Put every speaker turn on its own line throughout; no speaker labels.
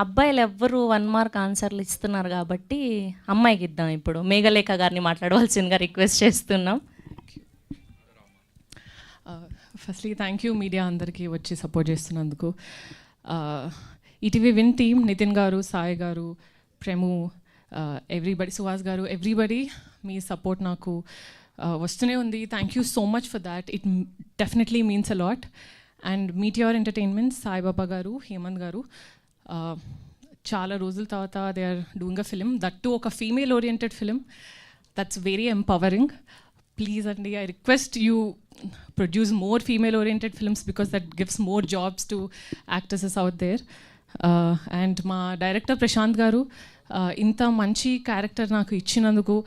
అబ్బాయిలు ఎవ్వరు 1 మార్క్ ఆన్సర్లు ఇస్తున్నారు కాబట్టి అమ్మాయికి ఇద్దాం. ఇప్పుడు మేఘలేఖ గారిని మాట్లాడవలసిందిగా రిక్వెస్ట్ చేస్తున్నాం.
ఫస్ట్లీ థ్యాంక్ యూ మీడియా అందరికీ వచ్చి సపోర్ట్ చేస్తున్నందుకు. ఈటీవీ విన్ టీమ్, నితిన్ గారు, సాయి గారు, ప్రేము, ఎవ్రీబడి, సుహాస్ గారు, ఎవ్రీబడి మీ సపోర్ట్ నాకు వస్తూనే ఉంది. Thank you so much for that. It definitely means a lot. And Meteor Entertainment, Saibaba garu, Hemanth garu, చాలా రోజుల తర్వాత they are doing a film, that too ఒక female oriented film. That's very empowering. Please, Andy, I request you produce more female-oriented films because that gives more jobs to actresses out there. And మా director Prashanth గారు ఇంత మంచి character నాకు ఇచ్చినందుకు,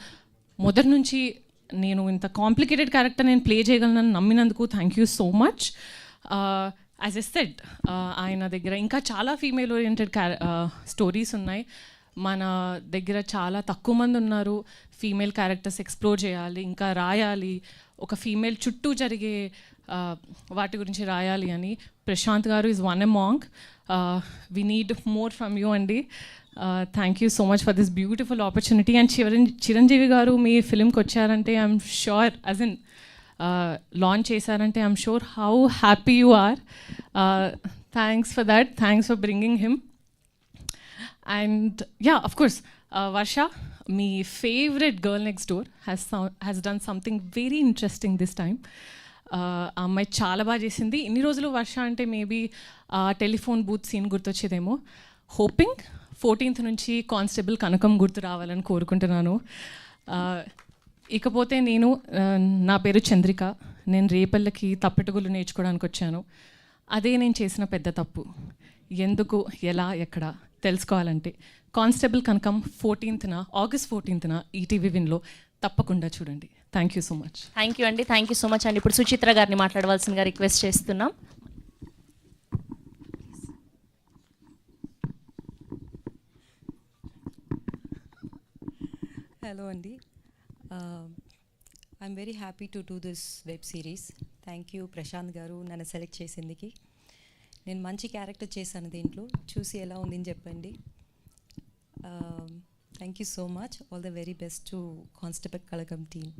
మొదటి నుంచి నేను ఇంత కాంప్లికేటెడ్ క్యారెక్టర్ నేను ప్లే చేయగలనని నమ్మినందుకు thank you so much. As I said, ఆయన దగ్గర ఇంకా చాలా ఫీమేల్ ఓరియంటెడ్ స్టోరీస్ ఉన్నాయి. మన దగ్గర చాలా తక్కువ మంది ఉన్నారు ఫీమేల్ క్యారెక్టర్స్ ఎక్స్ప్లోర్ చేయాలి, ఇంకా రాయాలి, ఒక ఫీమేల్ చుట్టూ జరిగే వాటి గురించి రాయాలి అని. Prashanth garu is one among. We need more from you అండి. Thank you so much for this beautiful opportunity. And Chiranjeevi garu మీ ఫిలింకి వచ్చారంటే I'm sure, as in launch చేశారంటే I'm sure how happy you are. Thanks for that. Thanks for bringing him. And yeah, of course, Varsha, my favorite girl next door, has done something very interesting this time. అమ్మాయి చాలా బాగా చేసింది. ఇన్ని రోజులు వర్ష అంటే maybe telephone booth scene గుర్తొచ్చేదేమో. Hoping 14th నుంచి constable కనకం గుర్తు రావాలని కోరుకుంటున్నాను. ఇకపోతే నా పేరు చంద్రిక. నేను రేపల్లకి తప్పెటగులు నేర్చుకోవడానికి వచ్చాను. అదే నేను చేసిన పెద్ద తప్పు. ఎందుకు, ఎలా, ఎక్కడ తెలుసుకోవాలంటే constable Kanakam 14th, August 14th ETV విన్లో తప్పకుండా చూడండి. Thank you so much.
Thank you అండి. థ్యాంక్ యూ సో మచ్ అండి. ఇప్పుడు సుచిత్ర గారిని మాట్లాడవలసిందిగా రిక్వెస్ట్ చేస్తున్నాం.
హలో అండి. I'm very happy to do this web series. Thank you Prashanth garu నన్ను సెలెక్ట్ చేసేందుకు. నేను మంచి క్యారెక్టర్ చేశాను దీంట్లో, చూసి ఎలా ఉందని చెప్పండి. Thank you so much. All the very best to constable Kanakam team.